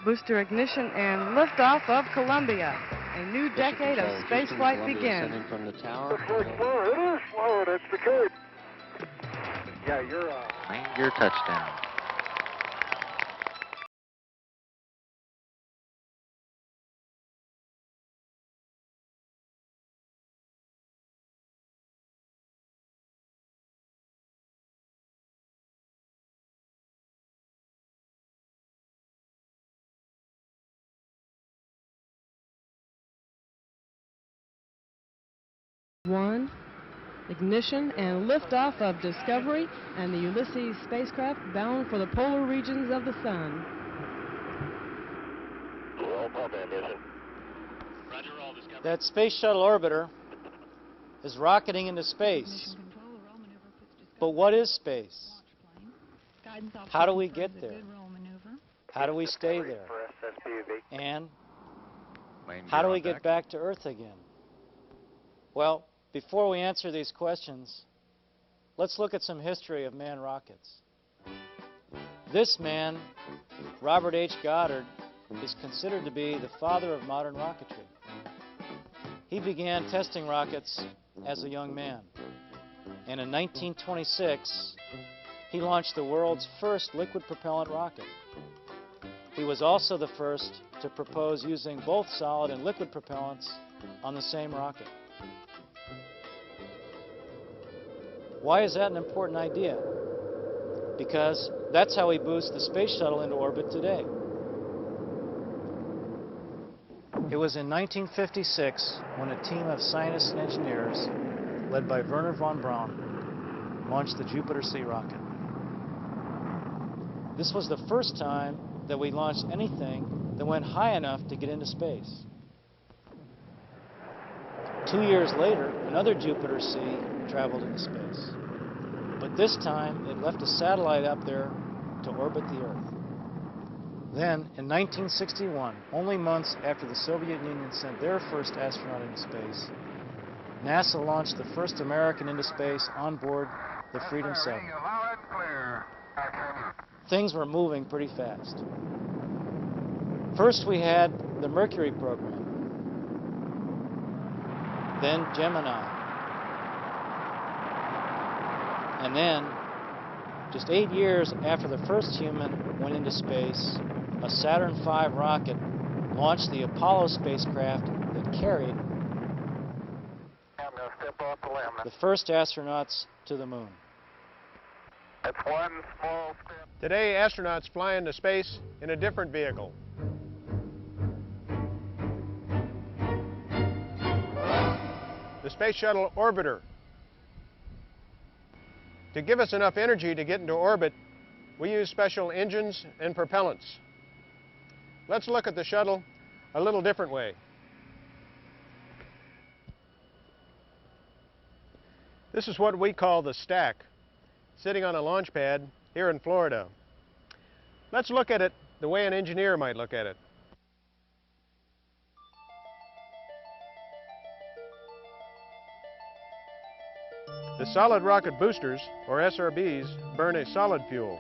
Booster ignition and liftoff of Columbia. A new decade of spaceflight begins. From the tower. It is slow, that's the case. Yeah, you're Land your touchdown. One, ignition and liftoff of Discovery and the Ulysses spacecraft bound for the polar regions of the sun. That Space Shuttle orbiter is rocketing into space. But what is space? How do we get there? How do we stay there? And how do we get back to Earth again? Well, before we answer these questions, let's look at some history of manned rockets. This man, Robert H. Goddard, is considered to be the father of modern rocketry. He began testing rockets as a young man. And in 1926, he launched the world's first liquid propellant rocket. He was also the first to propose using both solid and liquid propellants on the same rocket. Why is that an important idea? Because that's how we boost the space shuttle into orbit today. It was in 1956 when a team of scientists and engineers, led by Wernher von Braun, launched the Jupiter C rocket. This was the first time that we launched anything that went high enough to get into space. 2 years later, another Jupiter C traveled into space. But this time, it left a satellite up there to orbit the Earth. Then, in 1961, only months after the Soviet Union sent their first astronaut into space, NASA launched the first American into space on board the Freedom 7. Things were moving pretty fast. First, we had the Mercury program, then Gemini, and then, just 8 years after the first human went into space, a Saturn V rocket launched the Apollo spacecraft that carried the first astronauts to the moon. That's one small step. Today, astronauts fly into space in a different vehicle. The Space Shuttle Orbiter. To give us enough energy to get into orbit, we use special engines and propellants. Let's look at the shuttle a little different way. This is what we call the stack, sitting on a launch pad here in Florida. Let's look at it the way an engineer might look at it. The solid rocket boosters, or SRBs, burn a solid fuel.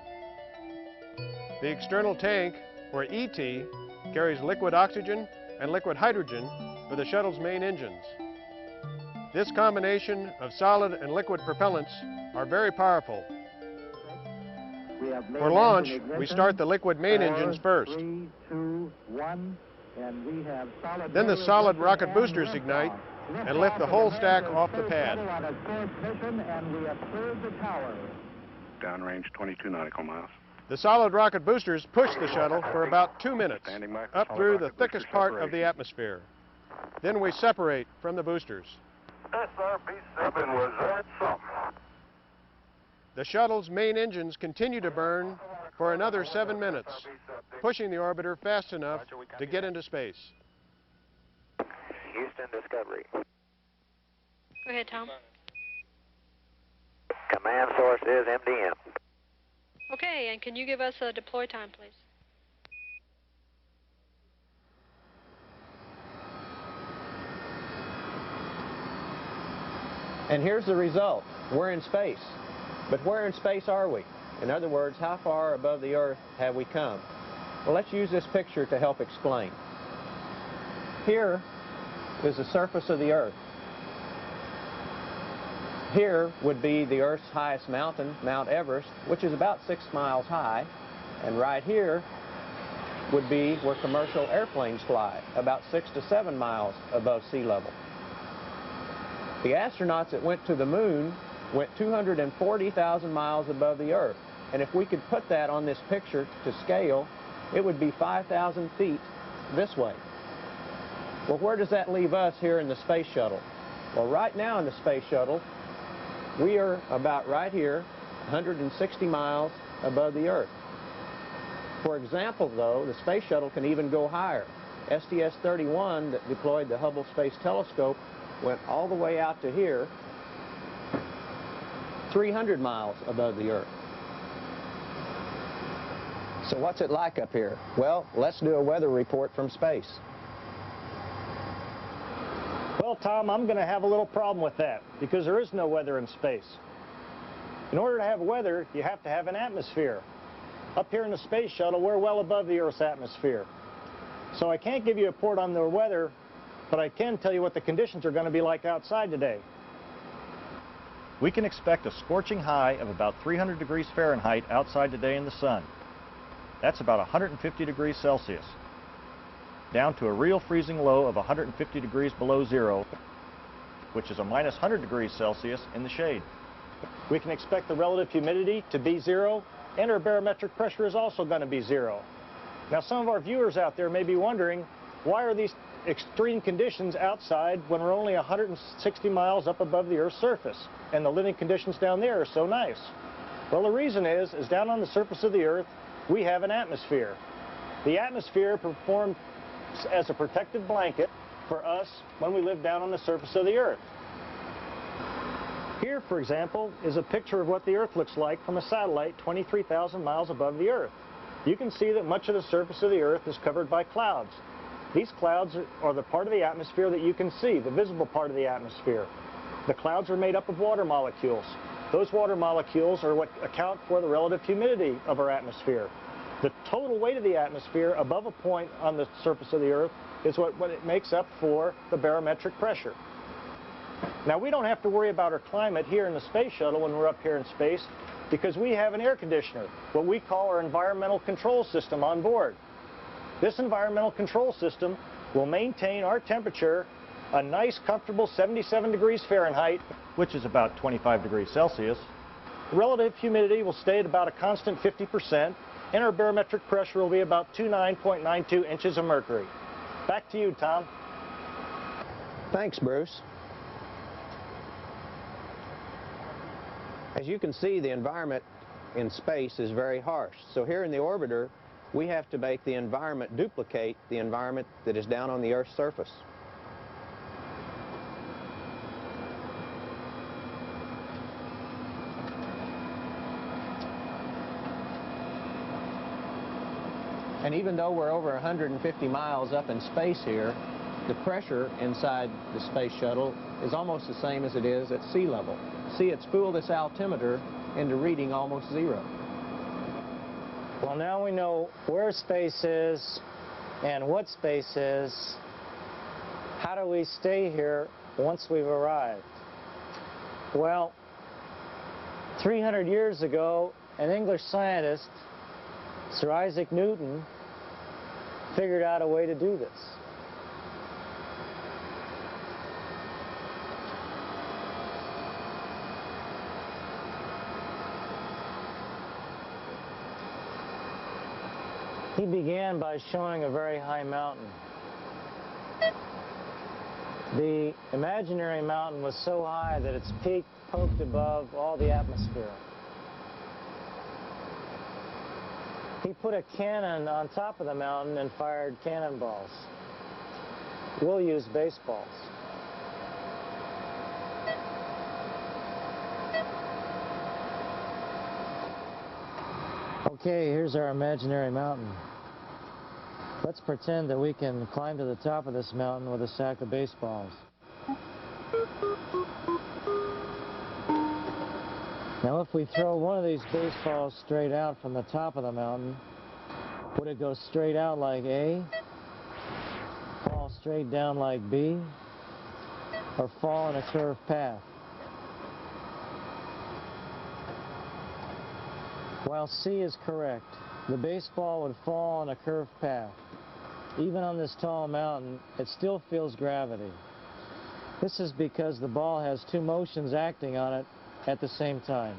The external tank, or ET, carries liquid oxygen and liquid hydrogen for the shuttle's main engines. This combination of solid and liquid propellants are very powerful. For launch, we start the liquid main engines first. 3, 2, 1, and we have solid. Then the solid rocket boosters ignite and lift the whole stack off the pad. Downrange 22 nautical miles. The solid rocket boosters push the shuttle for about 2 minutes up through the thickest part of the atmosphere. Then we separate from the boosters. SRB-7 was that something. The shuttle's main engines continue to burn for another 7 minutes, pushing the orbiter fast enough to get into space. Houston Discovery. Go ahead, Tom. Command source is MDM. Okay, and can you give us a deploy time, please? And here's the result. We're in space. But where in space are we? In other words, how far above the Earth have we come? Well, let's use this picture to help explain. Here is the surface of the Earth. Here would be the Earth's highest mountain, Mount Everest, which is about 6 miles high. And right here would be where commercial airplanes fly, about 6 to 7 miles above sea level. The astronauts that went to the moon went 240,000 miles above the Earth. And if we could put that on this picture to scale, it would be 5,000 feet this way. Well, where does that leave us here in the space shuttle? Well, right now in the space shuttle, we are about right here, 160 miles above the Earth. For example, though, the space shuttle can even go higher. STS-31, that deployed the Hubble Space Telescope, went all the way out to here, 300 miles above the Earth. So what's it like up here? Well, let's do a weather report from space. Well, Tom, I'm going to have a little problem with that because there is no weather in space. In order to have weather, you have to have an atmosphere. Up here in the space shuttle, we're well above the Earth's atmosphere. So I can't give you a report on the weather, but I can tell you what the conditions are going to be like outside today. We can expect a scorching high of about 300 degrees Fahrenheit outside today in the sun. That's about 150 degrees Celsius. Down to a real freezing low of 150 degrees below zero, which is a minus 100 degrees Celsius in the shade. We can expect the relative humidity to be zero, and our barometric pressure is also going to be zero. Now, some of our viewers out there may be wondering, why are these extreme conditions outside when we're only 160 miles up above the Earth's surface, and the living conditions down there are so nice? Well, the reason is down on the surface of the Earth, we have an atmosphere. The atmosphere performs as a protective blanket for us when we live down on the surface of the Earth. Here, for example, is a picture of what the Earth looks like from a satellite 23,000 miles above the Earth. You can see that much of the surface of the Earth is covered by clouds. These clouds are the part of the atmosphere that you can see, the visible part of the atmosphere. The clouds are made up of water molecules. Those water molecules are what account for the relative humidity of our atmosphere. The total weight of the atmosphere above a point on the surface of the Earth is what it makes up for the barometric pressure. Now, we don't have to worry about our climate here in the space shuttle when we're up here in space because we have an air conditioner, what we call our environmental control system on board. This environmental control system will maintain our temperature a nice, comfortable 77 degrees Fahrenheit, which is about 25 degrees Celsius. Relative humidity will stay at about a constant 50%, and our barometric pressure will be about 29.92 inches of mercury. Back to you, Tom. Thanks, Bruce. As you can see, the environment in space is very harsh. So here in the orbiter, we have to make the environment duplicate the environment that is down on the Earth's surface. And even though we're over 150 miles up in space here, the pressure inside the space shuttle is almost the same as it is at sea level. See, it's fooled this altimeter into reading almost zero. Well, now we know where space is and what space is. How do we stay here once we've arrived? Well, 300 years ago, an English scientist, Sir Isaac Newton, figured out a way to do this. He began by showing a very high mountain. The imaginary mountain was so high that its peak poked above all the atmosphere. He put a cannon on top of the mountain and fired cannonballs. We'll use baseballs. Okay, here's our imaginary mountain. Let's pretend that we can climb to the top of this mountain with a sack of baseballs. Now, if we throw one of these baseballs straight out from the top of the mountain, Would it go straight out like A, fall straight down like B, or fall in a curved path? While C is correct, the baseball would fall on a curved path. Even on this tall mountain, it still feels gravity. This is because the ball has two motions acting on it at the same time.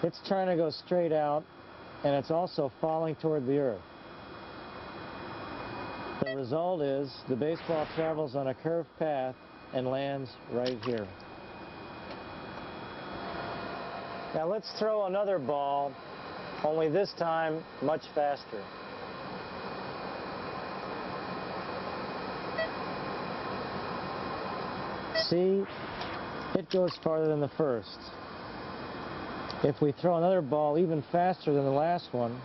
It's trying to go straight out, and it's also falling toward the earth. The result is the baseball travels on a curved path and lands right here. Now let's throw another ball, only this time much faster. See, it goes farther than the first. If we throw another ball even faster than the last one,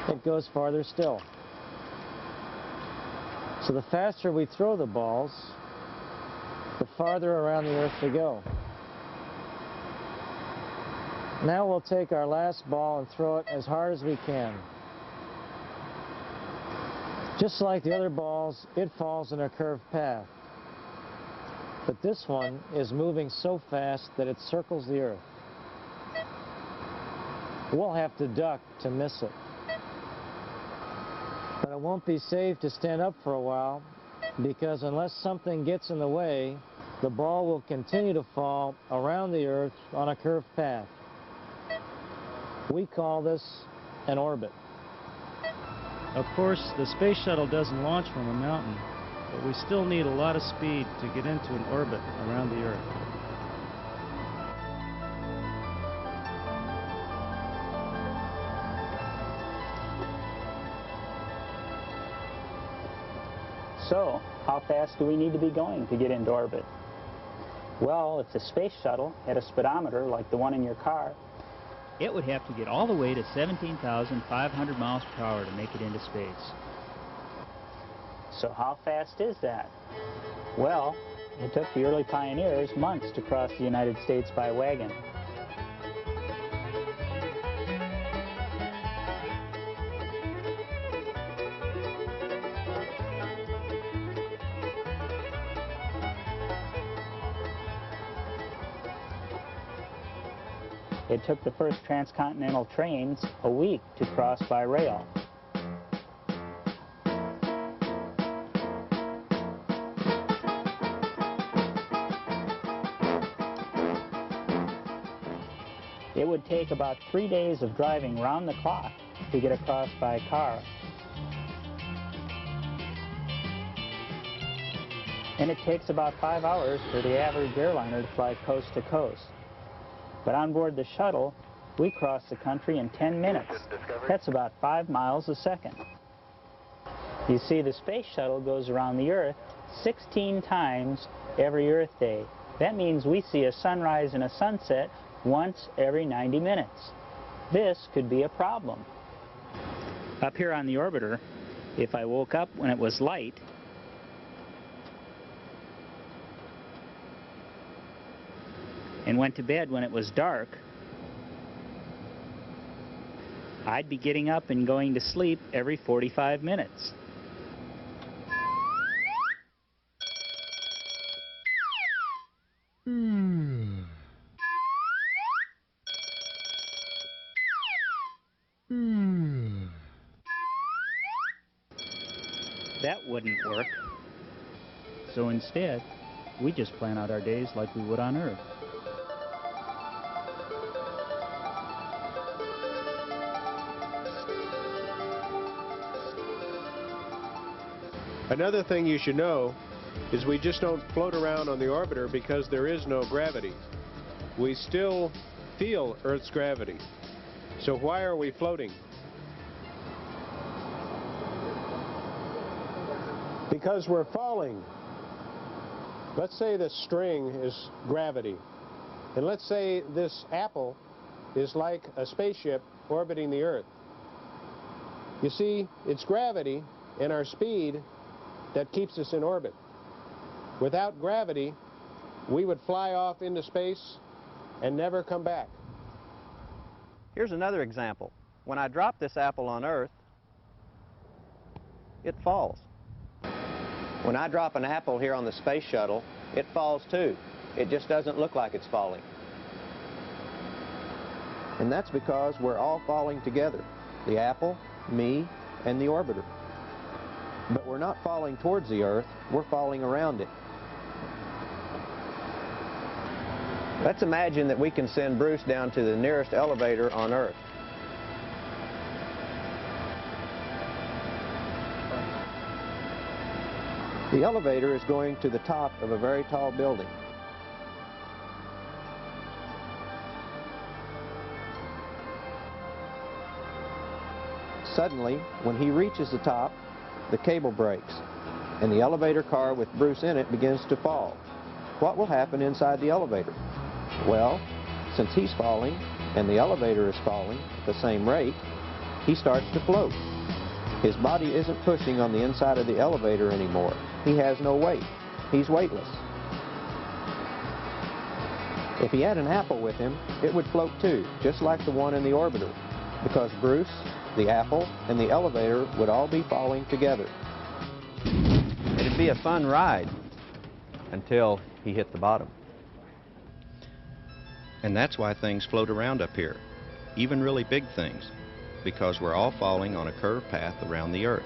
it goes farther still. So the faster we throw the balls, the farther around the earth they go. Now we'll take our last ball and throw it as hard as we can. Just like the other balls, it falls in a curved path. But this one is moving so fast that it circles the earth. We'll have to duck to miss it. But it won't be safe to stand up for a while, because unless something gets in the way, the ball will continue to fall around the earth on a curved path. We call this an orbit. Of course, the space shuttle doesn't launch from a mountain, but we still need a lot of speed to get into an orbit around the Earth. So, how fast do we need to be going to get into orbit? Well, if the space shuttle had a speedometer like the one in your car, it would have to get all the way to 17,500 miles per hour to make it into space. So how fast is that? Well, it took the early pioneers months to cross the United States by wagon. It took the first transcontinental trains a week to cross by rail. It would take about 3 days of driving round the clock to get across by car. And it takes about 5 hours for the average airliner to fly coast to coast. But on board the shuttle, we cross the country in 10 minutes. That's about 5 miles a second. You see, the space shuttle goes around the Earth 16 times every Earth day. That means we see a sunrise and a sunset once every 90 minutes. This could be a problem. Up here on the orbiter, if I woke up when it was light, and went to bed when it was dark, I'd be getting up and going to sleep every 45 minutes. That wouldn't work. So instead, we just plan out our days like we would on Earth. Another thing you should know is we just don't float around on the orbiter because there is no gravity. We still feel Earth's gravity. So why are we floating? Because we're falling. Let's say the string is gravity. And let's say this apple is like a spaceship orbiting the Earth. You see, it's gravity and our speed that keeps us in orbit. Without gravity, we would fly off into space and never come back. Here's another example. when I drop this apple on Earth, it falls. When I drop an apple here on the space shuttle, it falls too. It just doesn't look like it's falling. And that's because we're all falling together. The apple, me, and the orbiter. But we're not falling towards the Earth, we're falling around it. Let's imagine that we can send Bruce down to the nearest elevator on Earth. The elevator is going to the top of a very tall building. Suddenly, when he reaches the top, the cable breaks, and the elevator car with Bruce in it begins to fall. What will happen inside the elevator? Well, since he's falling and the elevator is falling at the same rate, he starts to float. His body isn't pushing on the inside of the elevator anymore. He has no weight. He's weightless. If he had an apple with him, it would float too, just like the one in the orbiter, because Bruce, the apple, and the elevator would all be falling together. It'd be a fun ride until he hit the bottom. And that's why things float around up here, even really big things, because we're all falling on a curved path around the Earth.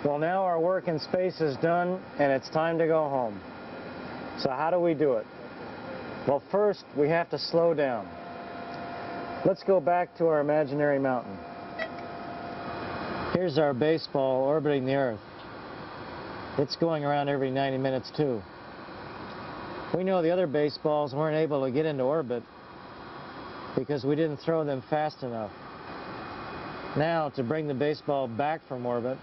Well, now our work in space is done, and it's time to go home. So how do we do it? Well, first, we have to slow down. Let's go back to our imaginary mountain. Here's our baseball orbiting the Earth. It's going around every 90 minutes, too. We know the other baseballs weren't able to get into orbit because we didn't throw them fast enough. Now, to bring the baseball back from orbit,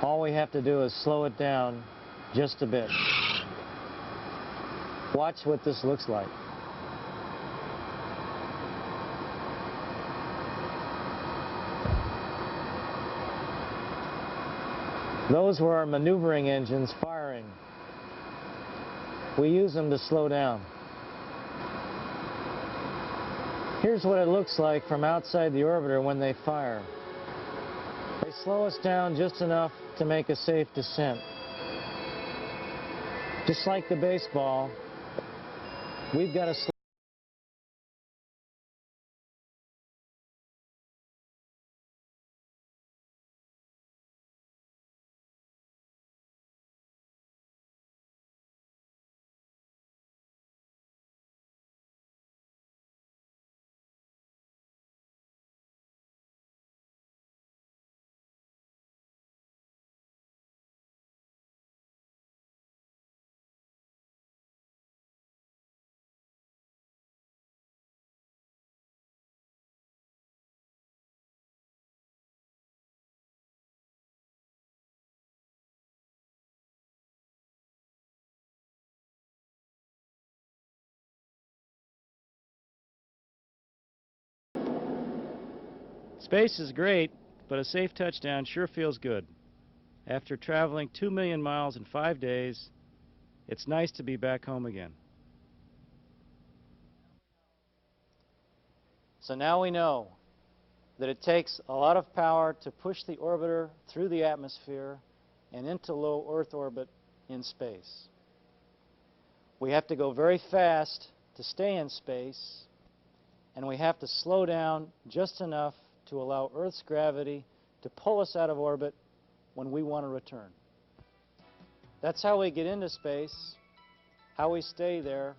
all we have to do is slow it down just a bit. Watch what this looks like. Those were our maneuvering engines firing. We use them to slow down. Here's what it looks like from outside the orbiter when they fire. They slow us down just enough to make a safe descent. Just like the baseball, we've got to slow. Space is great, but a safe touchdown sure feels good. After traveling 2 million miles in 5 days, it's nice to be back home again. So now we know that it takes a lot of power to push the orbiter through the atmosphere and into low Earth orbit in space. We have to go very fast to stay in space, and we have to slow down just enough to allow Earth's gravity to pull us out of orbit when we want to return. That's how we get into space, how we stay there,